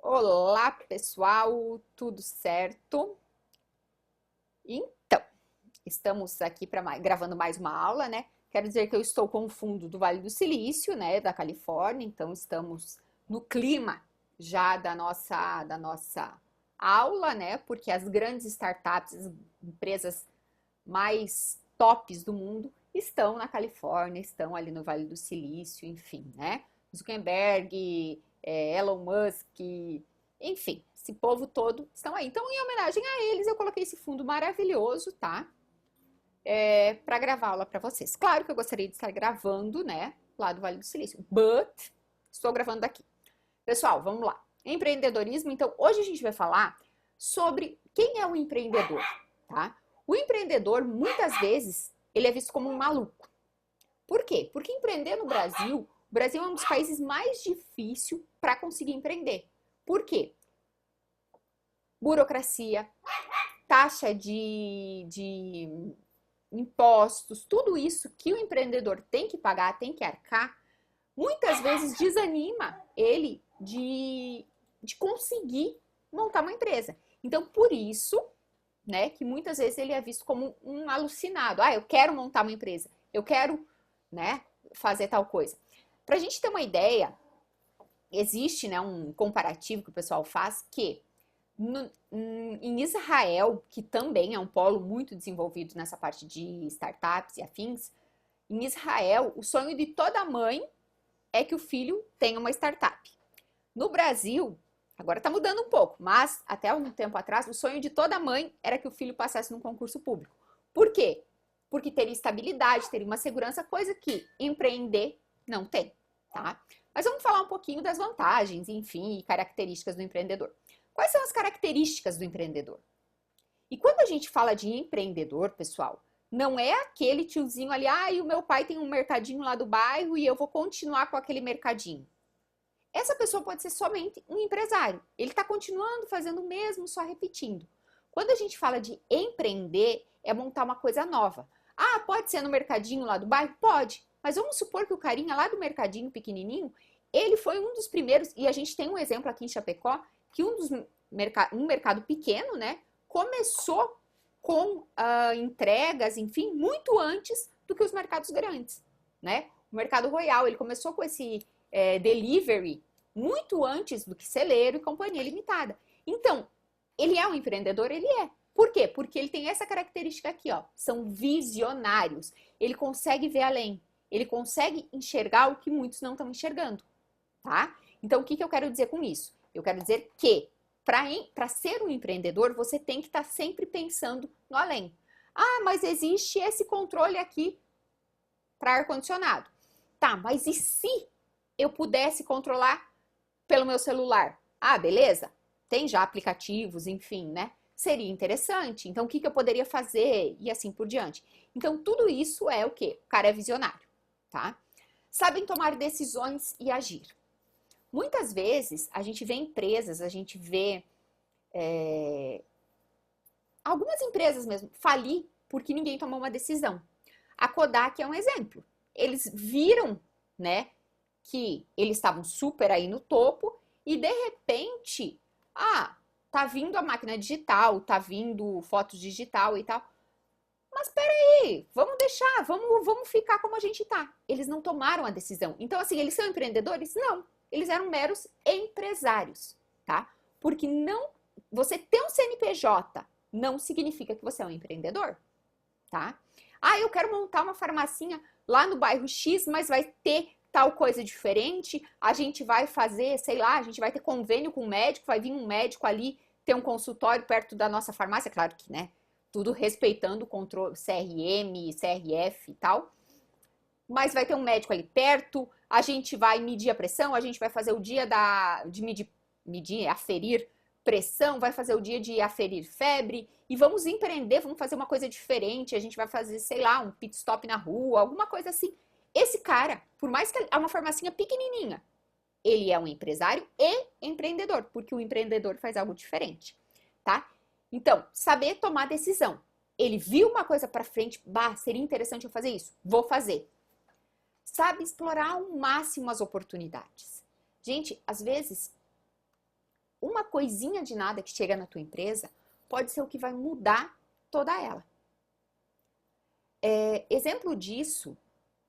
Olá, pessoal, tudo certo? Então, estamos aqui gravando mais uma aula, né? Quero dizer que eu estou com o fundo do Vale do Silício, né, da Califórnia, então estamos no clima já da nossa aula, né? Porque as grandes startups, as empresas mais tops do mundo estão na Califórnia, estão ali no Vale do Silício, enfim, né? Zuckerberg, Elon Musk, enfim, esse povo todo estão aí. Então, em homenagem a eles, eu coloquei esse fundo maravilhoso, tá? Para gravar aula para vocês. Claro que eu gostaria de estar gravando, né, lá do Vale do Silício, but estou gravando daqui. Pessoal, vamos lá. Empreendedorismo, então, hoje a gente vai falar sobre quem é o empreendedor, tá? O empreendedor, muitas vezes, ele é visto como um maluco. Por quê? Porque empreender no Brasil, o Brasil é um dos países mais difíceis para conseguir empreender. Por quê? Burocracia, taxa de impostos, tudo isso que o empreendedor tem que pagar, tem que arcar, muitas vezes desanima ele de conseguir montar uma empresa. Então, por isso, né, que muitas vezes ele é visto como um alucinado. Ah, eu quero montar uma empresa, eu quero, né, fazer tal coisa. Para a gente ter uma ideia, existe, né, um comparativo que o pessoal faz que em Israel, que também é um polo muito desenvolvido nessa parte de startups e afins, em Israel, o sonho de toda mãe é que o filho tenha uma startup. No Brasil, agora está mudando um pouco, mas até um tempo atrás, o sonho de toda mãe era que o filho passasse num concurso público. Por quê? Porque teria estabilidade, teria uma segurança, coisa que empreender não tem, tá? Mas vamos falar um pouquinho das vantagens, enfim, e características do empreendedor. Quais são as características do empreendedor? E quando a gente fala de empreendedor, pessoal, não é aquele tiozinho ali, o meu pai tem um mercadinho lá do bairro e eu vou continuar com aquele mercadinho. Essa pessoa pode ser somente um empresário. Ele está continuando fazendo o mesmo, só repetindo. Quando a gente fala de empreender, é montar uma coisa nova. Ah, pode ser no mercadinho lá do bairro? Pode. Mas vamos supor que o carinha lá do mercadinho pequenininho, ele foi um dos primeiros, e a gente tem um exemplo aqui em Chapecó, que um mercado pequeno, né, começou com entregas, enfim, muito antes do que os mercados grandes, né? O Mercado Royal, ele começou com esse delivery muito antes do que celeiro e companhia limitada. Então, ele é um empreendedor? Ele é. Por quê? Porque ele tem essa característica aqui, ó. São visionários. Ele consegue ver além. Ele consegue enxergar o que muitos não estão enxergando, tá? Então, o que eu quero dizer com isso? Eu quero dizer que para ser um empreendedor, você tem que estar sempre pensando no além. Ah, mas existe esse controle aqui para ar-condicionado. Tá, mas e se eu pudesse controlar pelo meu celular? Ah, beleza. Tem já aplicativos, enfim, né? Seria interessante. Então, o que eu poderia fazer? E assim por diante. Então, tudo isso é o quê? O cara é visionário, tá? Sabem tomar decisões e agir. Muitas vezes, a gente vê empresas, a gente vê algumas empresas mesmo falir porque ninguém tomou uma decisão. A Kodak é um exemplo. Eles viram, né, que eles estavam super aí no topo e de repente, tá vindo a máquina digital, tá vindo fotos digital e tal. Mas peraí, vamos deixar, vamos ficar como a gente tá. Eles não tomaram a decisão. Então, assim, eles são empreendedores? Não. Eles eram meros empresários, tá? Porque você ter um CNPJ não significa que você é um empreendedor, tá? Ah, eu quero montar uma farmacinha lá no bairro X, mas vai ter tal coisa diferente, a gente vai fazer, sei lá, a gente vai ter convênio com o médico, vai vir um médico ali ter um consultório perto da nossa farmácia, claro que, né, tudo respeitando o controle CRM, CRF e tal, mas vai ter um médico ali perto, a gente vai medir a pressão, a gente vai fazer o dia de medir, aferir pressão, vai fazer o dia de aferir febre, e vamos empreender, vamos fazer uma coisa diferente, a gente vai fazer, sei lá, um pit stop na rua, alguma coisa assim. Esse cara, por mais que é uma farmacinha pequenininha, ele é um empresário e empreendedor, porque o empreendedor faz algo diferente, tá? Então, saber tomar decisão. Ele viu uma coisa para frente, seria interessante eu fazer isso, vou fazer. Sabe explorar ao máximo as oportunidades. Gente, às vezes, uma coisinha de nada que chega na tua empresa pode ser o que vai mudar toda ela. Exemplo disso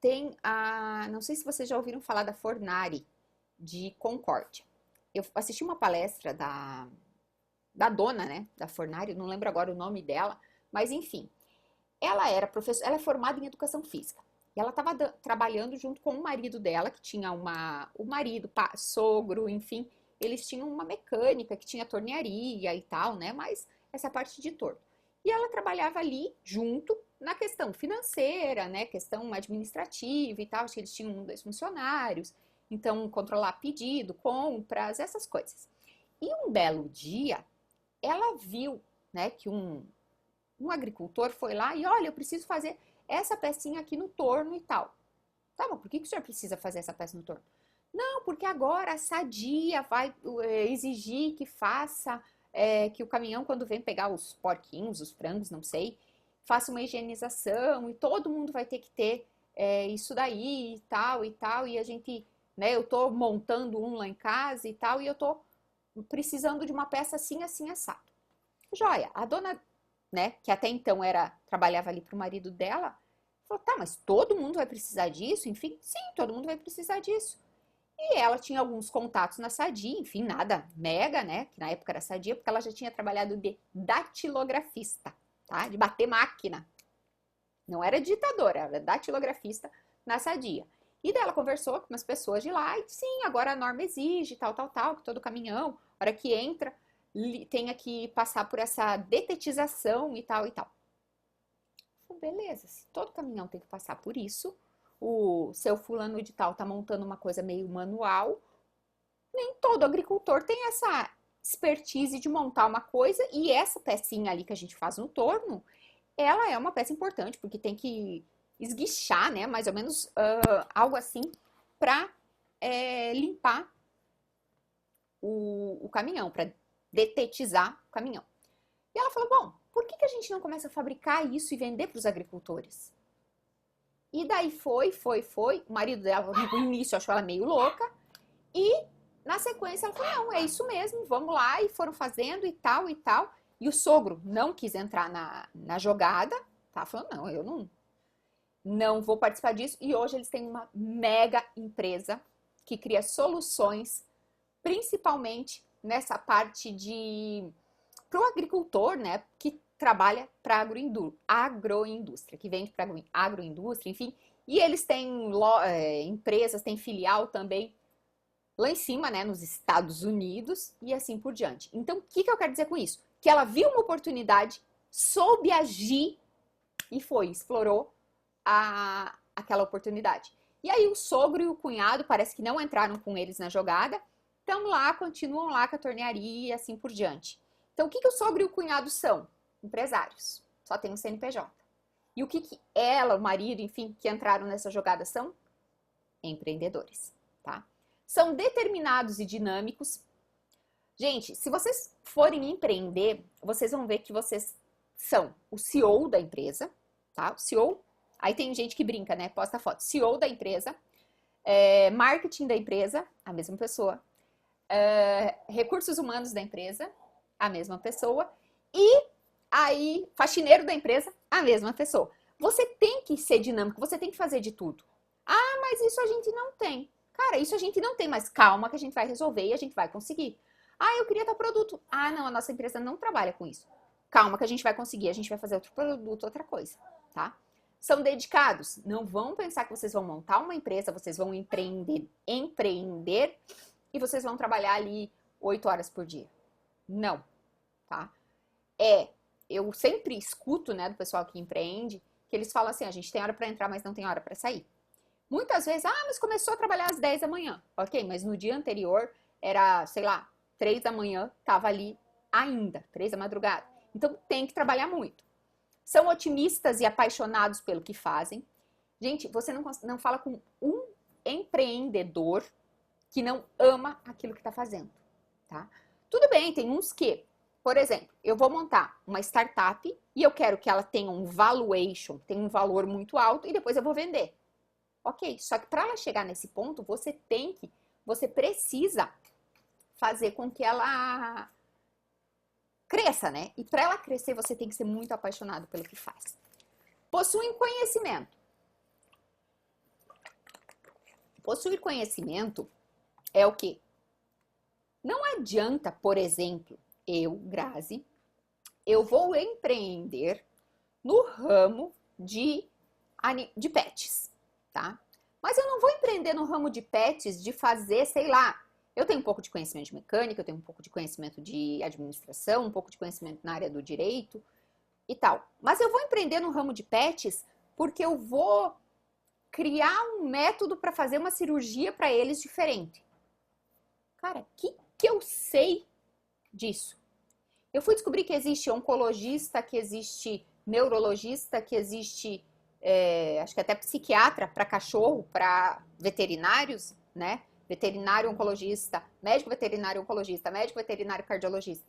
tem não sei se vocês já ouviram falar da Fornari de Concórdia. Eu assisti uma palestra da dona, né, da Fornari, não lembro agora o nome dela, mas enfim, ela era professora, ela é formada em educação física. E ela estava trabalhando junto com o marido dela, que tinha o marido, sogro, enfim, eles tinham uma mecânica que tinha tornearia e tal, né? Mas essa parte de torno. E ela trabalhava ali junto na questão financeira, né? Questão administrativa e tal. Acho que eles tinham 2 funcionários, então controlar pedido, compras, essas coisas. E um belo dia, ela viu, né, que um agricultor foi lá e olha, eu preciso fazer essa pecinha aqui no torno e tal. Tá, mas por que o senhor precisa fazer essa peça no torno? Não, porque agora a Sadia vai exigir que faça, que o caminhão, quando vem pegar os porquinhos, os frangos, não sei, faça uma higienização e todo mundo vai ter que ter isso daí e tal, e a gente, né, eu tô montando um lá em casa e tal, e eu tô precisando de uma peça assim, assim, assado. Joia, a dona, né, que até então trabalhava ali pro marido dela, falou, tá, mas todo mundo vai precisar disso? Enfim, sim, todo mundo vai precisar disso. E ela tinha alguns contatos na Sadia, enfim, nada mega, né, que na época era Sadia, porque ela já tinha trabalhado de datilografista, tá, de bater máquina. Não era digitadora, era datilografista na Sadia. E daí ela conversou com umas pessoas de lá, e sim, agora a norma exige, tal, que todo caminhão, hora que entra, tenha que passar por essa detetização e tal e tal. Beleza, se todo caminhão tem que passar por isso, o seu fulano de tal tá montando uma coisa meio manual, nem todo agricultor tem essa expertise de montar uma coisa, e essa pecinha ali que a gente faz no torno, ela é uma peça importante, porque tem que esguichar, né, mais ou menos algo assim, para limpar o caminhão, para detetizar o caminhão. E ela falou, bom, por que a gente não começa a fabricar isso e vender para os agricultores? E daí foi. O marido dela, no início, achou ela meio louca. E, na sequência, ela falou, não, é isso mesmo, vamos lá. E foram fazendo e tal. E o sogro não quis entrar na jogada, tá? Falou, não, eu não vou participar disso. E hoje eles têm uma mega empresa que cria soluções, principalmente nessa parte para o agricultor, né, que trabalha para agroindústria, que vende para agroindústria, enfim. E eles têm empresas, têm filial também lá em cima, né, nos Estados Unidos e assim por diante. Então, o que eu quero dizer com isso? Que ela viu uma oportunidade, soube agir e explorou aquela oportunidade. E aí o sogro e o cunhado parece que não entraram com eles na jogada, estão lá, continuam lá com a tornearia e assim por diante. Então, o que o sogro e o cunhado são? Empresários. Só tem um CNPJ. E o que ela, o marido, enfim, que entraram nessa jogada são? Empreendedores, tá? São determinados e dinâmicos. Gente, se vocês forem empreender, vocês vão ver que vocês são o CEO da empresa, tá? O CEO, aí tem gente que brinca, né? Posta foto. CEO da empresa, marketing da empresa, a mesma pessoa. Recursos humanos da empresa, a mesma pessoa. E aí, faxineiro da empresa, a mesma pessoa. Você tem que ser dinâmico, você tem que fazer de tudo. Ah, mas isso a gente não tem. Cara, isso a gente não tem, mas calma que a gente vai resolver e a gente vai conseguir. Ah, eu queria tal produto. Ah, não, a nossa empresa não trabalha com isso. Calma que a gente vai conseguir, a gente vai fazer outro produto, outra coisa, tá? São dedicados? Não vão pensar que vocês vão montar uma empresa, vocês vão empreender e vocês vão trabalhar ali 8 horas por dia. Não, tá? Eu sempre escuto, né, do pessoal que empreende, que eles falam assim, a gente tem hora para entrar, mas não tem hora para sair. Muitas vezes, mas começou a trabalhar às 10 da manhã. Ok, mas no dia anterior era, sei lá, 3 da manhã, tava ali ainda, 3 da madrugada. Então tem que trabalhar muito. São otimistas e apaixonados pelo que fazem. Gente, você não fala com um empreendedor que não ama aquilo que está fazendo, tá? Tudo bem, tem uns que, por exemplo, eu vou montar uma startup e eu quero que ela tenha um valuation, tenha um valor muito alto e depois eu vou vender. Ok, só que para ela chegar nesse ponto, você precisa fazer com que ela cresça, né? E para ela crescer, você tem que ser muito apaixonado pelo que faz. Possuem conhecimento. Possuir conhecimento é o quê? Não adianta, por exemplo, eu, Grazi, eu vou empreender no ramo de pets, tá? Mas eu não vou empreender no ramo de pets de fazer, sei lá, eu tenho um pouco de conhecimento de mecânica, eu tenho um pouco de conhecimento de administração, um pouco de conhecimento na área do direito e tal. Mas eu vou empreender no ramo de pets porque eu vou criar um método para fazer uma cirurgia para eles diferente. Cara, o que eu sei disso? Eu fui descobrir que existe oncologista, que existe neurologista, que existe, acho que até psiquiatra para cachorro, para veterinários, né? Veterinário oncologista, médico veterinário oncologista, médico veterinário cardiologista.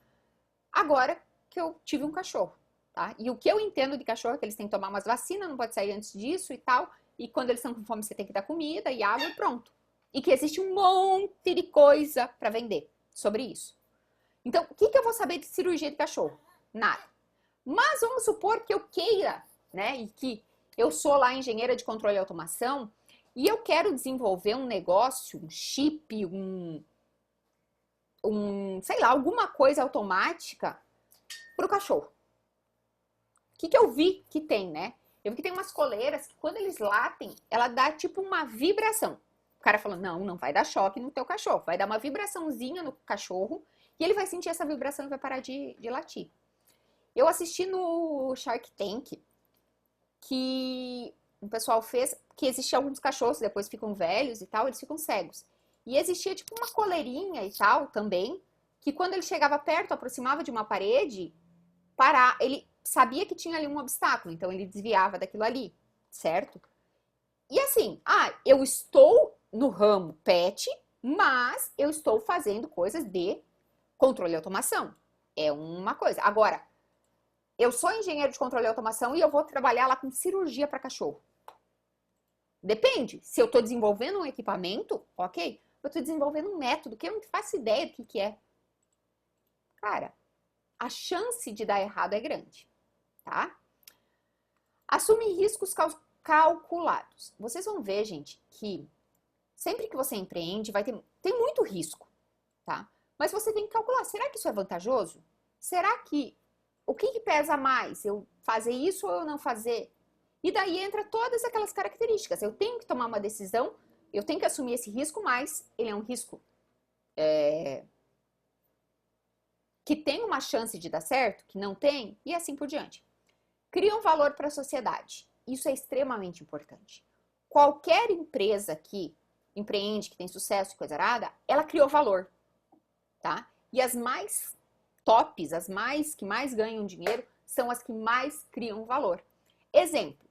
Agora que eu tive um cachorro, tá? E o que eu entendo de cachorro é que eles têm que tomar umas vacinas, não pode sair antes disso e tal. E quando eles estão com fome, você tem que dar comida e água e pronto. E que existe um monte de coisa para vender sobre isso. Então, o que eu vou saber de cirurgia de cachorro? Nada. Mas vamos supor que eu queira, né? E que eu sou lá engenheira de controle e automação e eu quero desenvolver um negócio, um chip, sei lá, alguma coisa automática para o cachorro. O que eu vi que tem, né? Eu vi que tem umas coleiras que quando eles latem, ela dá tipo uma vibração. O cara falou, não vai dar choque no teu cachorro. Vai dar uma vibraçãozinha no cachorro e ele vai sentir essa vibração e vai parar de latir. Eu assisti no Shark Tank que o pessoal fez, que existia alguns cachorros, depois ficam velhos e tal, eles ficam cegos. E existia tipo uma coleirinha e tal também, que quando ele chegava perto, aproximava de uma parede, ele sabia que tinha ali um obstáculo, então ele desviava daquilo ali, certo? E assim, eu estou no ramo pet, mas eu estou fazendo coisas de controle e automação. É uma coisa. Agora, eu sou engenheiro de controle e automação e eu vou trabalhar lá com cirurgia para cachorro. Depende. Se eu estou desenvolvendo um equipamento, ok. Eu estou desenvolvendo um método que eu não faço ideia do que é. Cara, a chance de dar errado é grande, tá? Assume riscos calculados. Vocês vão ver, gente, que sempre que você empreende, tem muito risco, tá? Mas você tem que calcular, será que isso é vantajoso? Será que, o que pesa mais? Eu fazer isso ou eu não fazer? E daí entra todas aquelas características. Eu tenho que tomar uma decisão, eu tenho que assumir esse risco, mas ele é um risco que tem uma chance de dar certo, que não tem, e assim por diante. Cria um valor para a sociedade. Isso é extremamente importante. Qualquer empresa que empreende, que tem sucesso e coisa arada, ela criou valor, tá? E as mais tops, que mais ganham dinheiro, são as que mais criam valor. Exemplo,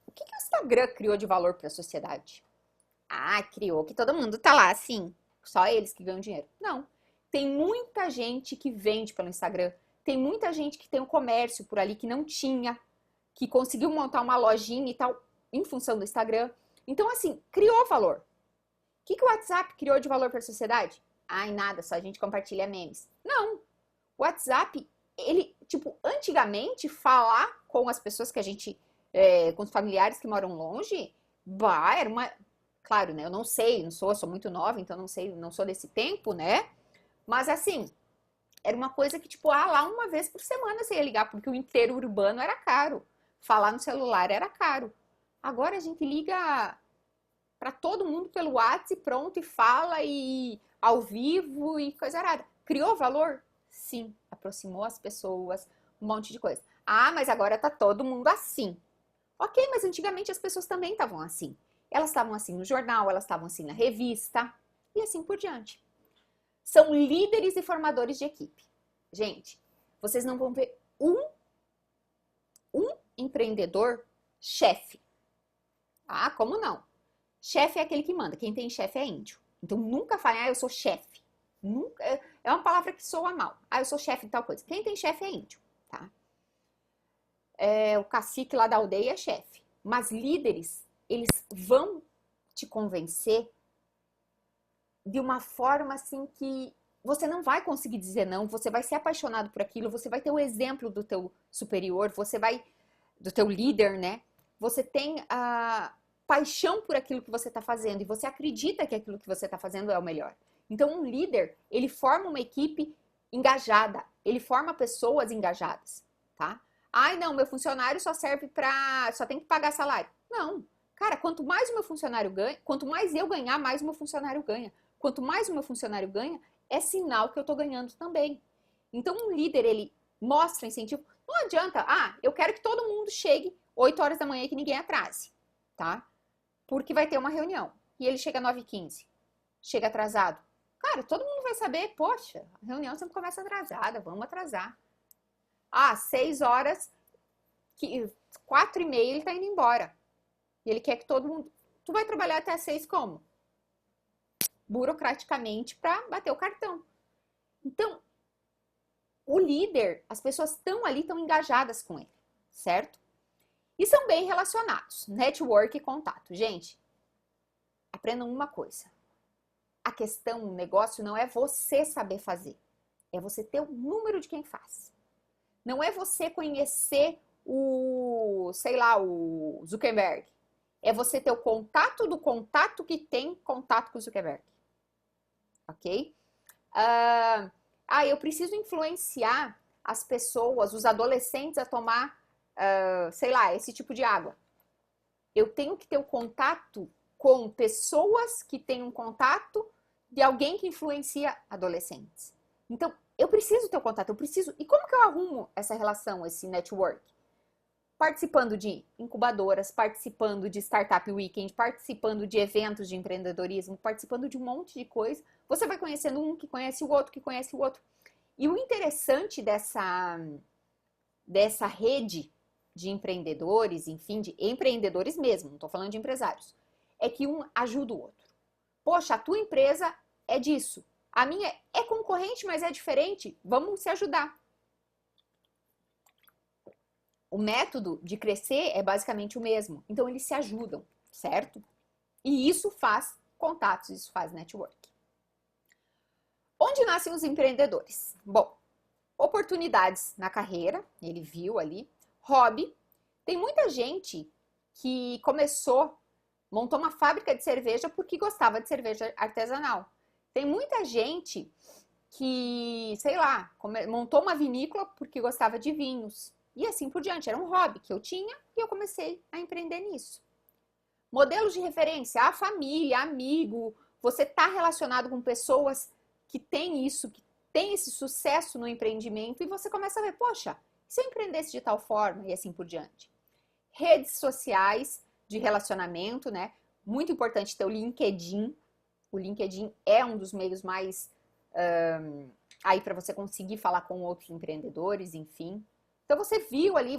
o que o Instagram criou de valor para a sociedade? Criou que todo mundo tá lá assim, só eles que ganham dinheiro. Não, tem muita gente que vende pelo Instagram, tem muita gente que tem um comércio por ali que não tinha, que conseguiu montar uma lojinha e tal, em função do Instagram. Então, assim, criou valor. O que o WhatsApp criou de valor para a sociedade? Nada, só a gente compartilha memes. Não. O WhatsApp, ele, tipo, antigamente, falar com as pessoas que a gente, com os familiares que moram longe, era uma... Claro, né, eu não sei, eu sou muito nova, então não sei, não sou desse tempo, né? Mas, assim, era uma coisa que, tipo, lá uma vez por semana você ia ligar, porque o inteiro urbano era caro. Falar no celular era caro. Agora a gente liga para todo mundo pelo WhatsApp, pronto, e fala, e ao vivo, e coisa arada. Criou valor? Sim. Aproximou as pessoas, um monte de coisa. Mas agora tá todo mundo assim. Ok, mas antigamente as pessoas também estavam assim. Elas estavam assim no jornal, elas estavam assim na revista, e assim por diante. São líderes e formadores de equipe. Gente, vocês não vão ver um empreendedor chefe. Como não? Chefe é aquele que manda. Quem tem chefe é índio. Então nunca fale, eu sou chefe. Nunca, é uma palavra que soa mal. Eu sou chefe de tal coisa. Quem tem chefe é índio, tá? O cacique lá da aldeia é chefe. Mas líderes, eles vão te convencer de uma forma assim que você não vai conseguir dizer não, você vai ser apaixonado por aquilo, você vai ter o exemplo do teu superior, você vai, do teu líder, né? Você tem a paixão por aquilo que você está fazendo e você acredita que aquilo que você está fazendo é o melhor. Então, um líder, ele forma uma equipe engajada, ele forma pessoas engajadas, tá? Ai, não, meu funcionário só serve para, só tem que pagar salário. Não. Cara, quanto mais o meu funcionário ganha, quanto mais eu ganhar, mais o meu funcionário ganha. Quanto mais o meu funcionário ganha, é sinal que eu tô ganhando também. Então, um líder, ele mostra incentivo. Não adianta, eu quero que todo mundo chegue 8 horas da manhã e que ninguém atrase, tá? Porque vai ter uma reunião. E ele chega às 9h15, chega atrasado. Cara, todo mundo vai saber, poxa, a reunião sempre começa atrasada, vamos atrasar. 6 horas, 4h30 ele tá indo embora. E ele quer que todo mundo... Tu vai trabalhar até às 6 como? Burocraticamente para bater o cartão. Então, o líder, as pessoas estão ali, estão engajadas com ele, certo? E são bem relacionados, network e contato. Gente, aprendam uma coisa. A questão, o negócio não é você saber fazer, é você ter o número de quem faz. Não é você conhecer o Zuckerberg. É você ter o contato do contato que tem contato com o Zuckerberg. Ok? Eu preciso influenciar as pessoas, os adolescentes a tomar, esse tipo de água. Eu tenho que ter o contato com pessoas que têm um contato de alguém que influencia adolescentes. Então, eu preciso ter o contato, eu preciso... E como que eu arrumo essa relação, esse network? Participando de incubadoras, participando de Startup Weekend, participando de eventos de empreendedorismo, participando de um monte de coisa. Você vai conhecendo um que conhece o outro, que conhece o outro. E o interessante dessa rede de empreendedores, enfim, de empreendedores mesmo, não estou falando de empresários, é que um ajuda o outro. Poxa, a tua empresa é disso. A minha é concorrente, mas é diferente. Vamos se ajudar. O método de crescer é basicamente o mesmo. Então, eles se ajudam, certo? E isso faz contatos, isso faz network. Onde nascem os empreendedores? Bom, oportunidades na carreira, ele viu ali. Hobby. Tem muita gente que montou uma fábrica de cerveja porque gostava de cerveja artesanal. Tem muita gente que, montou uma vinícola porque gostava de vinhos. E assim por diante, era um hobby que eu tinha e eu comecei a empreender nisso. Modelos de referência, a família, amigo, você está relacionado com pessoas que têm isso, que têm esse sucesso no empreendimento e você começa a ver, poxa, se eu empreendesse de tal forma e assim por diante. Redes sociais de relacionamento, né? Muito importante ter o LinkedIn. O LinkedIn é um dos meios mais aí para você conseguir falar com outros empreendedores, enfim. Então você viu ali,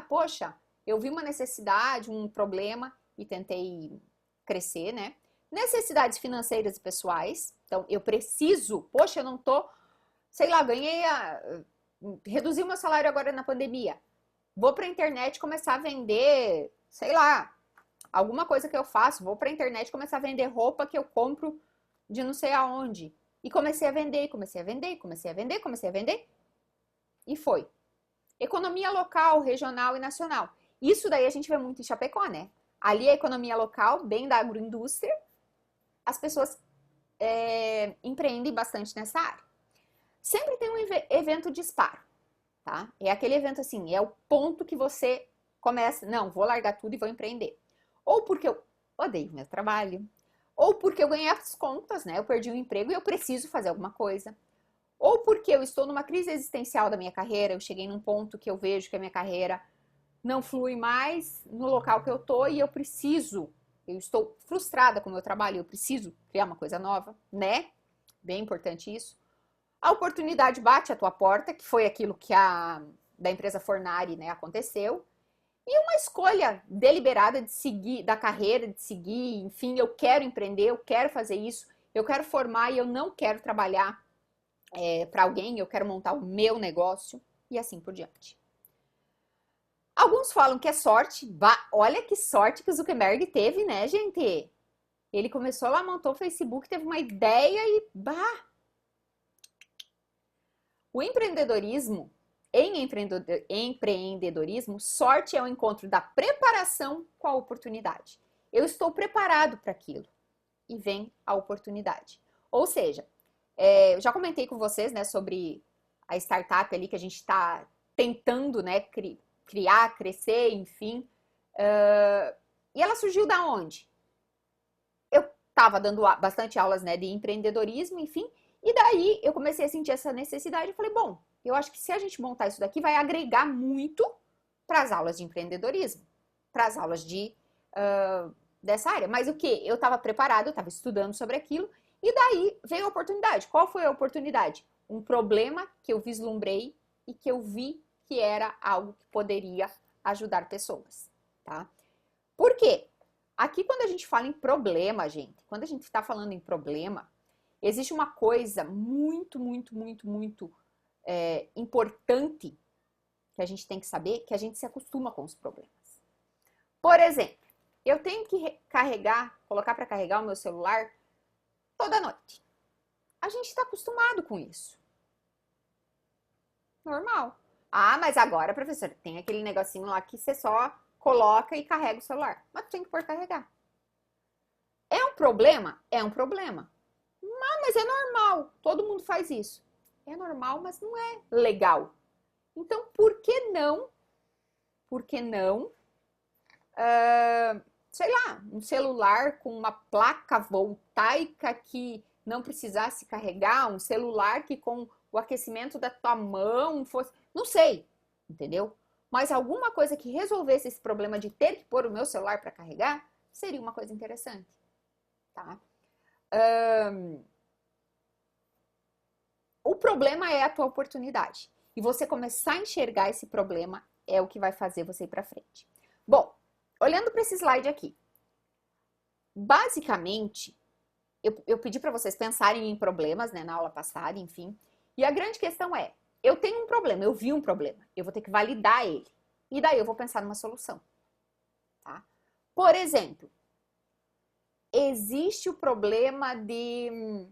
poxa, eu vi uma necessidade, um problema e tentei crescer, né? Necessidades financeiras e pessoais. Então eu preciso, poxa, eu não tô, reduzi o meu salário agora na pandemia. Vou para a internet começar a vender, alguma coisa que eu faço. Vou para a internet começar a vender roupa que eu compro de não sei aonde. E comecei a vender, comecei a vender, comecei a vender, comecei a vender. E foi. Economia local, regional e nacional. Isso daí a gente vê muito em Chapecó, né? Ali a economia local, bem da agroindústria, as pessoas empreendem bastante nessa área. Sempre tem um evento disparo, tá? É aquele evento assim, é o ponto que você começa, não, vou largar tudo e vou empreender. Ou porque eu odeio meu trabalho, ou porque eu ganhei as contas, né? Eu perdi o emprego e eu preciso fazer alguma coisa. Ou porque eu estou numa crise existencial da minha carreira, eu cheguei num ponto que eu vejo que a minha carreira não flui mais no local que eu tô e eu estou frustrada com o meu trabalho, eu preciso criar uma coisa nova, né? Bem importante isso. A oportunidade bate à tua porta, que foi aquilo que da empresa Fornari, né, aconteceu. E uma escolha deliberada de seguir, da carreira, de seguir, enfim, eu quero empreender, eu quero fazer isso, eu quero formar e eu não quero trabalhar para alguém, eu quero montar o meu negócio e assim por diante. Alguns falam que é sorte. Olha que sorte que o Zuckerberg teve, né, gente? Ele começou lá, montou o Facebook, teve uma ideia e bah! O empreendedorismo, empreendedorismo, sorte é o encontro da preparação com a oportunidade. Eu estou preparado para aquilo e vem a oportunidade. Ou seja, eu já comentei com vocês, né, sobre a startup ali que a gente está tentando, né, criar, crescer, enfim. E ela surgiu da onde? Eu estava dando bastante aulas, né, de empreendedorismo, enfim, e daí eu comecei a sentir essa necessidade e falei, bom, eu acho que se a gente montar isso daqui vai agregar muito para as aulas de empreendedorismo, para as aulas dessa área. Mas o que? Eu estava preparado, eu estava estudando sobre aquilo, e daí veio a oportunidade. Qual foi a oportunidade? Um problema que eu vislumbrei e que eu vi que era algo que poderia ajudar pessoas, tá? Por quê? Aqui quando a gente fala em problema, gente, quando a gente está falando em problema, existe uma coisa muito, muito, muito, muito importante que a gente tem que saber, que a gente se acostuma com os problemas. Por exemplo, eu tenho que colocar para carregar o meu celular toda noite. A gente está acostumado com isso. Normal. Ah, mas agora, professor, tem aquele negocinho lá que você só coloca e carrega o celular. Mas tu tem que pôr carregar. É um problema? É um problema. Ah, mas é normal. Todo mundo faz isso. É normal, mas não é legal. Então, por que não? Por que não? Sei lá, um celular com uma placa voltaica que não precisasse carregar, um celular que com o aquecimento da tua mão fosse... Não sei, entendeu? Mas alguma coisa que resolvesse esse problema de ter que pôr o meu celular para carregar, seria uma coisa interessante, tá? O problema é a tua oportunidade. E você começar a enxergar esse problema é o que vai fazer você ir para frente. Bom, olhando para esse slide aqui, basicamente, eu pedi para vocês pensarem em problemas, né, na aula passada, enfim. E a grande questão é, eu tenho um problema, eu vi um problema, eu vou ter que validar ele. E daí eu vou pensar numa solução, tá? Por exemplo, existe o problema de...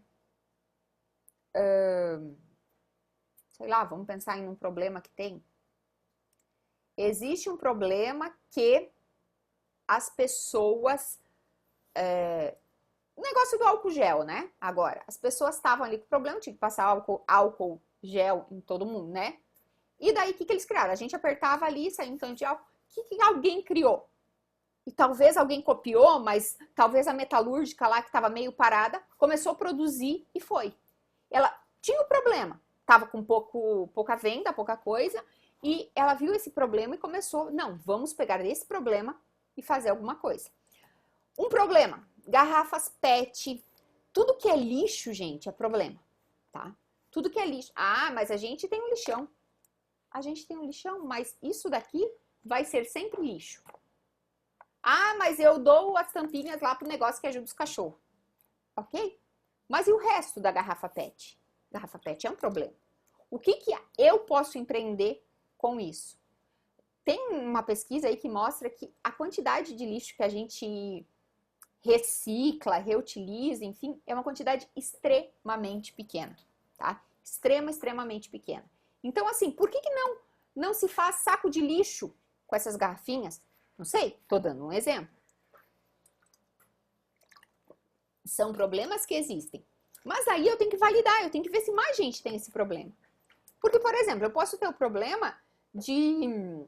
sei lá, vamos pensar em um problema que tem. Existe um problema que as pessoas... o negócio do álcool gel, né? Agora, as pessoas estavam ali com problema, tinha que passar álcool gel em todo mundo, né? E daí, o que eles criaram? A gente apertava ali, saía um tanto de álcool. O que alguém criou? E talvez alguém copiou, mas talvez a metalúrgica lá, que estava meio parada, começou a produzir e foi. Ela tinha um problema, estava com pouca venda, pouca coisa, e ela viu esse problema e começou, não, vamos pegar esse problema e fazer alguma coisa. Um problema, garrafas PET, tudo que é lixo, gente, é problema, tá? Tudo que é lixo. Ah, mas a gente tem um lixão. A gente tem um lixão, mas isso daqui vai ser sempre lixo. Ah, mas eu dou as tampinhas lá pro negócio que ajuda os cachorros. Ok? Mas e o resto da garrafa PET? Garrafa PET é um problema. O que eu posso empreender com isso? Tem uma pesquisa aí que mostra que a quantidade de lixo que a gente recicla, reutiliza, enfim, é uma quantidade extremamente pequena, tá? Extremamente pequena. Então, assim, por que não se faz saco de lixo com essas garrafinhas? Não sei, tô dando um exemplo. São problemas que existem. Mas aí eu tenho que validar, eu tenho que ver se mais gente tem esse problema. Porque, por exemplo, eu posso ter o problema de...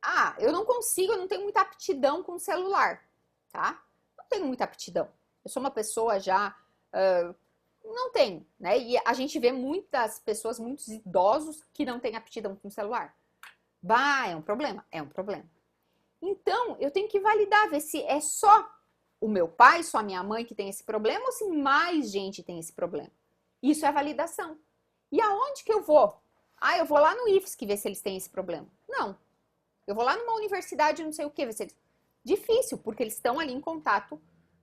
Ah, eu não tenho muita aptidão com o celular, tá? Não tenho muita aptidão. Eu sou uma pessoa já... não tenho, né? E a gente vê muitas pessoas, muitos idosos que não têm aptidão com o celular. Bah, é um problema? É um problema. Então, eu tenho que validar, ver se é só o meu pai, só a minha mãe que tem esse problema ou se mais gente tem esse problema. Isso é validação. E aonde que eu vou? Ah, eu vou lá no IFSC ver se eles têm esse problema. Não. Eu vou lá numa universidade, não sei o que, ver se eles... Difícil, porque eles estão ali em contato,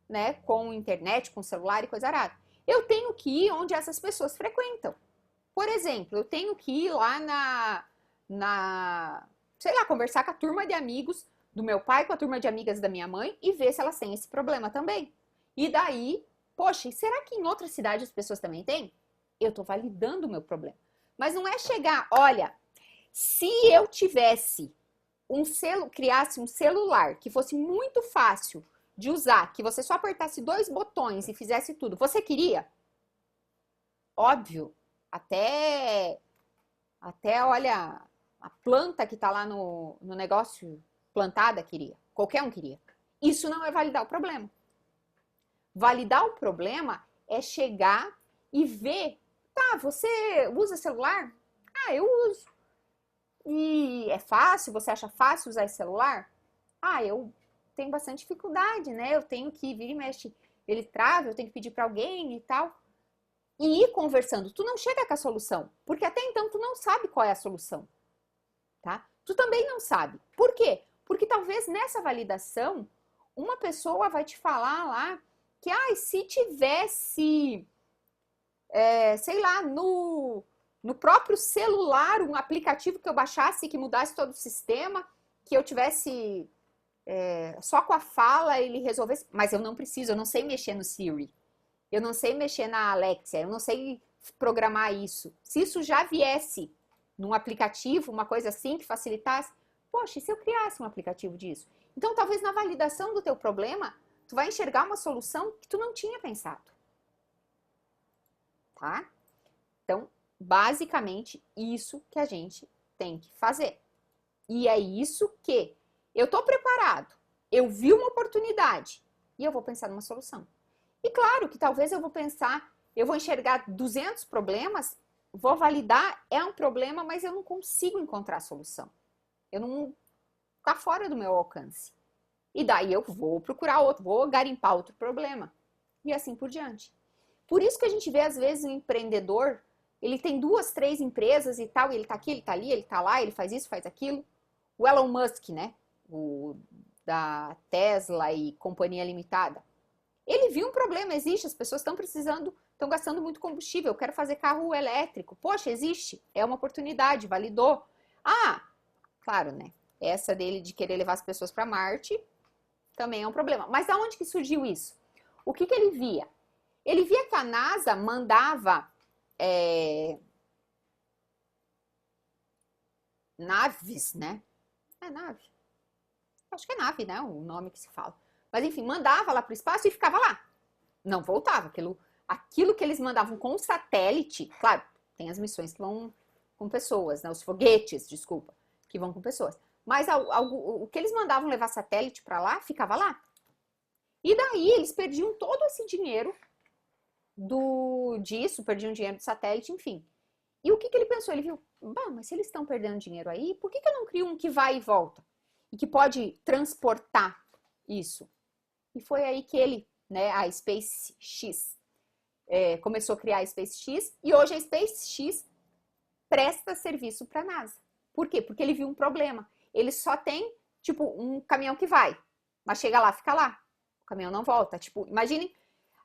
né, com internet, com celular e coisa arada. Eu tenho que ir onde essas pessoas frequentam. Por exemplo, eu tenho que ir lá sei lá, conversar com a turma de amigos do meu pai, com a turma de amigas da minha mãe e ver se elas têm esse problema também. E daí, poxa, será que em outras cidades as pessoas também têm? Eu tô validando o meu problema. Mas não é chegar, olha, se eu tivesse criasse um celular que fosse muito fácil de usar, que você só apertasse 2 botões e fizesse tudo, você queria? Óbvio, olha, a planta que tá lá no negócio plantada queria. Qualquer um queria. Isso não é validar o problema. Validar o problema é chegar e ver, tá, você usa celular? Ah, eu uso. E é fácil? Você acha fácil usar esse celular? Ah, eu tenho bastante dificuldade, né? Eu tenho que vir e mexe, ele trava, eu tenho que pedir para alguém e tal. E ir conversando. Tu não chega com a solução, porque até então tu não sabe qual é a solução, tá? Tu também não sabe. Por quê? Porque talvez nessa validação, uma pessoa vai te falar lá que, se tivesse, sei lá, no próprio celular, um aplicativo que eu baixasse, que mudasse todo o sistema, que eu tivesse só com a fala ele resolvesse, mas eu não preciso, eu não sei mexer no Siri, eu não sei mexer na Alexia, eu não sei programar isso. Se isso já viesse num aplicativo, uma coisa assim que facilitasse, poxa, e se eu criasse um aplicativo disso? Então, talvez na validação do teu problema, tu vai enxergar uma solução que tu não tinha pensado. Tá? Então, basicamente, isso que a gente tem que fazer. E é isso que eu tô preparado, eu vi uma oportunidade e eu vou pensar numa solução. E claro que talvez eu vou enxergar 200 problemas, vou validar, é um problema, mas eu não consigo encontrar a solução. Tá fora do meu alcance. E daí eu vou procurar outro, vou garimpar outro problema. E assim por diante. Por isso que a gente vê, às vezes, o empreendedor, ele tem 2, 3 empresas e tal, e ele tá aqui, ele tá ali, ele tá lá, ele faz isso, faz aquilo. O Elon Musk, né? O da Tesla e Companhia Limitada. Ele viu um problema, existe, as pessoas estão precisando, estão gastando muito combustível, eu quero fazer carro elétrico. Poxa, existe, é uma oportunidade, validou. Claro, né? Essa dele de querer levar as pessoas para Marte também é um problema. Mas da onde que surgiu isso? O que ele via? Ele via que a NASA mandava naves, né? É nave. Acho que é nave, né? O nome que se fala. Mas enfim, mandava lá para o espaço e ficava lá. Não voltava. Aquilo que eles mandavam com o satélite, claro, tem as missões que vão com pessoas, né? Os foguetes, desculpa, que vão com pessoas. Mas o que eles mandavam levar satélite para lá, ficava lá. E daí eles perdiam todo esse dinheiro perdiam dinheiro do satélite, enfim. E o que ele pensou? Ele viu, mas se eles estão perdendo dinheiro aí, por que eu não crio um que vai e volta? E que pode transportar isso? E foi aí que ele, né, a SpaceX, começou a criar a SpaceX, e hoje a SpaceX presta serviço para a NASA. Por quê? Porque ele viu um problema. Ele só tem, tipo, um caminhão que vai, mas chega lá, fica lá. O caminhão não volta. Tipo, imaginem,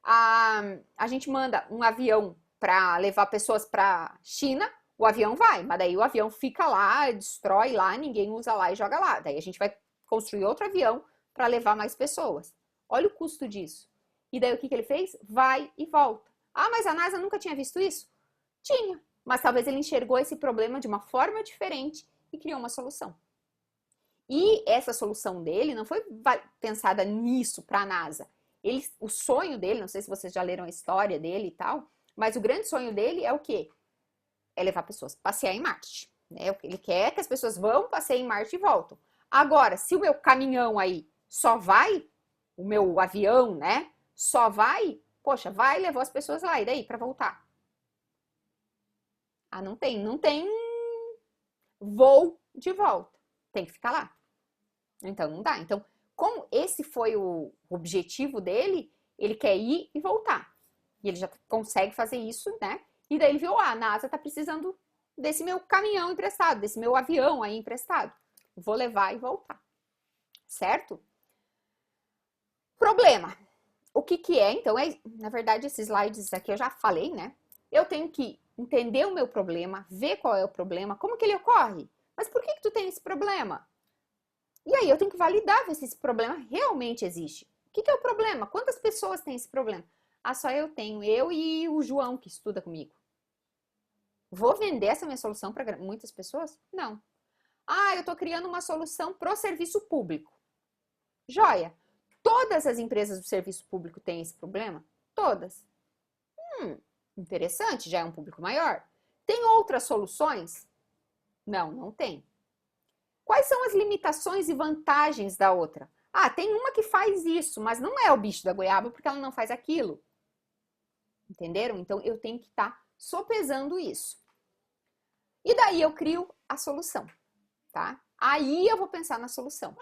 a gente manda um avião para levar pessoas para China, o avião vai, mas daí o avião fica lá, destrói lá, ninguém usa lá e joga lá. Daí a gente vai construir outro avião para levar mais pessoas. Olha o custo disso. E daí o que ele fez? Vai e volta. Mas a NASA nunca tinha visto isso? Tinha, mas talvez ele enxergou esse problema de uma forma diferente e criou uma solução. E essa solução dele não foi pensada nisso para a NASA. O sonho dele, não sei se vocês já leram a história dele e tal, mas o grande sonho dele é o quê? É levar pessoas a passear em Marte. Né? Ele quer que as pessoas vão, passeiem em Marte e voltam. Agora, se o meu caminhão aí só vai, o meu avião, né, só vai, poxa, vai, levou as pessoas lá, e daí, para voltar? Não tem voo de volta. Tem que ficar lá. Então, não dá. Então, como esse foi o objetivo dele, ele quer ir e voltar. E ele já consegue fazer isso, né? E daí ele viu, a NASA tá precisando desse meu caminhão emprestado, desse meu avião aí emprestado. Vou levar e voltar. Certo? Problema. O que é? Então, na verdade, esses slides aqui eu já falei, né? Eu tenho que entender o meu problema, ver qual é o problema, como que ele ocorre. Mas por que tu tem esse problema? E aí eu tenho que validar ver se esse problema realmente existe. O que é o problema? Quantas pessoas têm esse problema? Ah, só eu tenho, eu e o João que estuda comigo. Vou vender essa minha solução para muitas pessoas? Não. Ah, eu estou criando uma solução para o serviço público. Joia! Todas as empresas do serviço público têm esse problema? Todas. Interessante, já é um público maior. Tem outras soluções? Não, não tem. Quais são as limitações e vantagens da outra? Ah, tem uma que faz isso, mas não é o bicho da goiaba porque ela não faz aquilo. Entenderam? Então eu tenho que estar sopesando isso. E daí eu crio a solução, tá? Aí eu vou pensar na solução.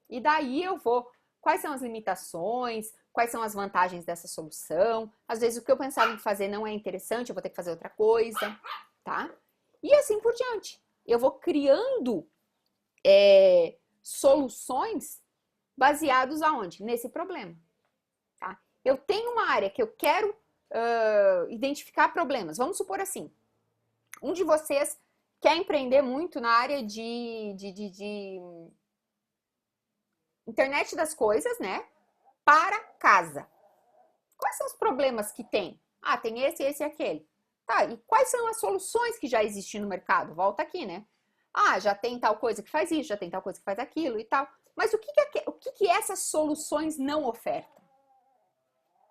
E daí eu vou, quais são as limitações, quais são as vantagens dessa solução? Às vezes o que eu pensava em fazer não é interessante, eu vou ter que fazer outra coisa, tá? E assim por diante. Eu vou criando soluções baseados aonde? Nesse problema, tá? Eu tenho uma área que eu quero identificar problemas. Vamos supor assim, um de vocês quer empreender muito na área de internet das coisas, né? Para casa. Quais são os problemas que tem? Ah, tem esse e aquele. Tá, e quais são as soluções que já existem no mercado? Volta aqui, né? Ah, já tem tal coisa que faz isso, já tem tal coisa que faz aquilo e tal. Mas o que essas soluções não ofertam?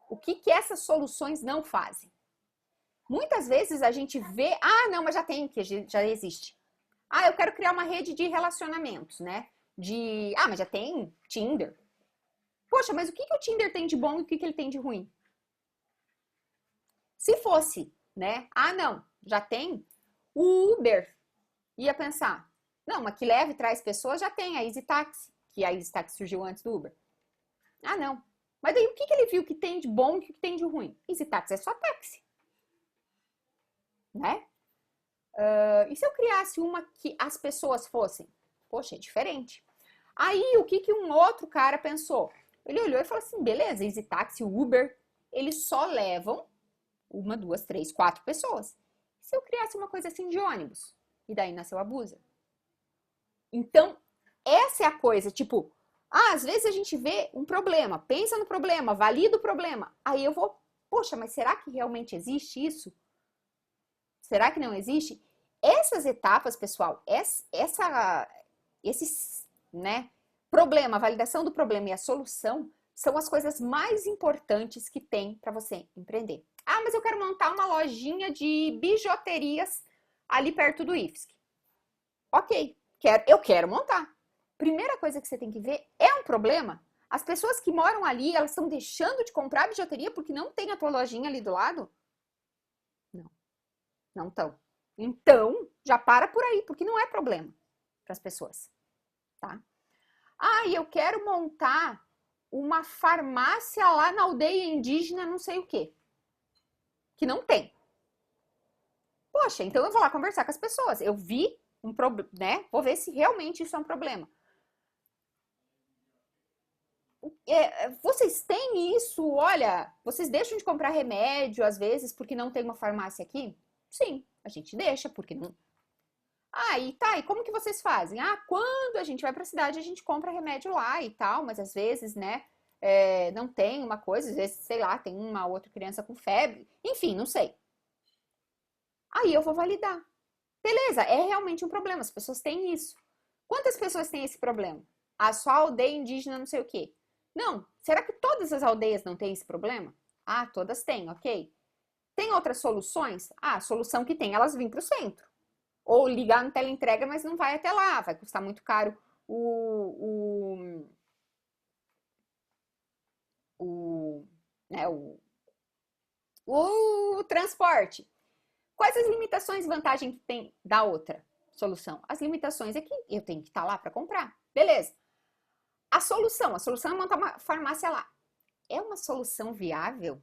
O que essas soluções não fazem? Muitas vezes a gente vê, ah, não, mas já tem, que já existe. Ah, eu quero criar uma rede de relacionamentos, né? Mas já tem Tinder. Poxa, mas o que o Tinder tem de bom e o que ele tem de ruim? Se fosse, né? Ah, não, já tem o Uber. Ia pensar, não, mas que leve e traz pessoas já tem a Easy Taxi, que a Easy Taxi surgiu antes do Uber. Ah, não. Mas daí o que ele viu que tem de bom e o que tem de ruim? Easy Taxi é só táxi, né? E se eu criasse uma que as pessoas fossem? Poxa, é diferente. Aí, o que um outro cara pensou? Ele olhou e falou assim, beleza, Easy Taxi, Uber, eles só levam uma, duas, três, quatro pessoas. E se eu criasse uma coisa assim de ônibus? E daí nasceu a Busa. Então, essa é a coisa, tipo, às vezes a gente vê um problema, pensa no problema, valida o problema. Aí eu vou, poxa, mas será que realmente existe isso? Será que não existe? Essas etapas, pessoal, esses, né, problema, a validação do problema e a solução são as coisas mais importantes que tem para você empreender. Ah, mas eu quero montar uma lojinha de bijuterias ali perto do IFSC. Ok, eu quero montar. Primeira coisa que você tem que ver é um problema. As pessoas que moram ali, elas estão deixando de comprar bijuteria porque não tem a tua lojinha ali do lado? Não, não estão. Então, já para por aí, porque não é problema para as pessoas, tá? Ah, e eu quero montar uma farmácia lá na aldeia indígena, não sei o quê, que não tem. Poxa, então eu vou lá conversar com as pessoas. Eu vi um problema, né? Vou ver se realmente isso é um problema. Vocês têm isso? Olha, vocês deixam de comprar remédio às vezes porque não tem uma farmácia aqui? Sim, a gente deixa, porque não. Ah, e tá, e como que vocês fazem? Ah, quando a gente vai pra cidade, a gente compra remédio lá e tal, mas às vezes, né, não tem uma coisa, às vezes, sei lá, tem uma outra criança com febre, enfim, não sei. Aí eu vou validar. Beleza, é realmente um problema, as pessoas têm isso. Quantas pessoas têm esse problema? A sua aldeia indígena não sei o quê. Não, será que todas as aldeias não têm esse problema? Ah, todas têm, ok. Tem outras soluções? Ah, a solução que tem, elas vêm para o centro. Ou ligar no teleentrega, mas não vai até lá, vai custar muito caro o, né, o transporte. Quais as limitações e vantagens que tem da outra solução? As limitações é que eu tenho que estar lá para comprar. Beleza. A solução é montar uma farmácia lá. É uma solução viável?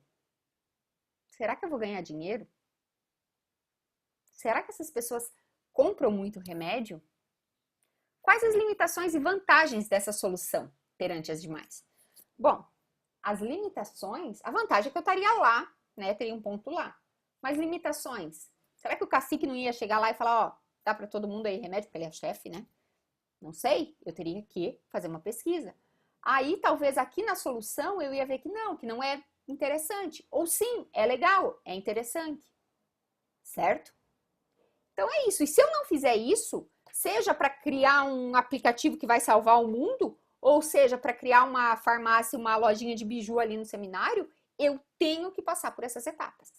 Será que eu vou ganhar dinheiro? Será que essas pessoas compram muito remédio? Quais as limitações e vantagens dessa solução perante as demais? Bom, as limitações, a vantagem é que eu estaria lá, né? Teria um ponto lá. Mas limitações, será que o cacique não ia chegar lá e falar, ó, dá para todo mundo aí remédio, porque ele é chefe, né? Não sei, eu teria que fazer uma pesquisa. Aí, talvez aqui na solução eu ia ver que não é interessante. Ou sim, é legal, é interessante. Certo? Então é isso. E se eu não fizer isso, seja para criar um aplicativo que vai salvar o mundo, ou seja, para criar uma farmácia, uma lojinha de biju ali no seminário, eu tenho que passar por essas etapas,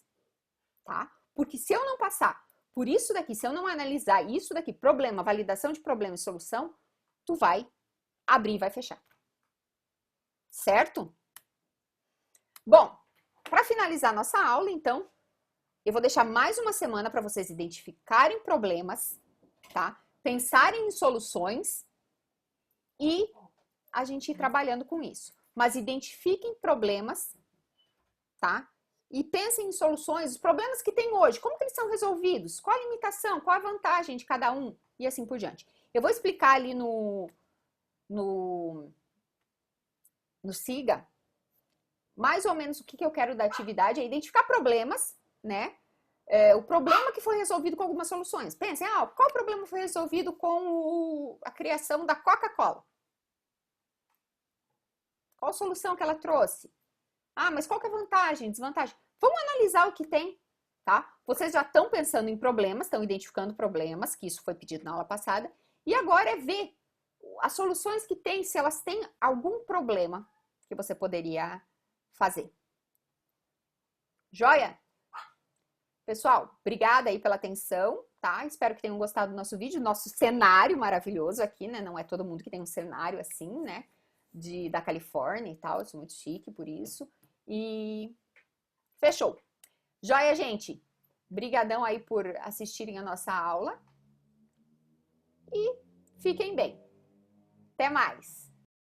tá? Porque se eu não passar por isso daqui, se eu não analisar isso daqui, problema, validação de problema e solução, tu vai abrir e vai fechar. Certo? Bom, para finalizar nossa aula, então, eu vou deixar mais uma semana para vocês identificarem problemas, tá? Pensarem em soluções e a gente ir trabalhando com isso. Mas identifiquem problemas, tá? E pensem em soluções, os problemas que tem hoje, como que eles são resolvidos? Qual a limitação, qual a vantagem de cada um? E assim por diante. Eu vou explicar ali no SIGA, mais ou menos o que eu quero da atividade, é identificar problemas, né? O problema que foi resolvido com algumas soluções. Pensem, qual problema foi resolvido com a criação da Coca-Cola? Qual solução que ela trouxe? Mas qual que é a vantagem, desvantagem? Vamos analisar o que tem, tá? Vocês já estão pensando em problemas, estão identificando problemas, que isso foi pedido na aula passada, e agora é ver as soluções que tem, se elas têm algum problema que você poderia fazer. Joia? Pessoal, obrigada aí pela atenção, tá? Espero que tenham gostado do nosso vídeo, nosso cenário maravilhoso aqui, né? Não é todo mundo que tem um cenário assim, né? Da Califórnia e tal, eu sou muito chique por isso. E fechou. Joia, gente? Brigadão aí por assistirem a nossa aula. E fiquem bem. Até mais!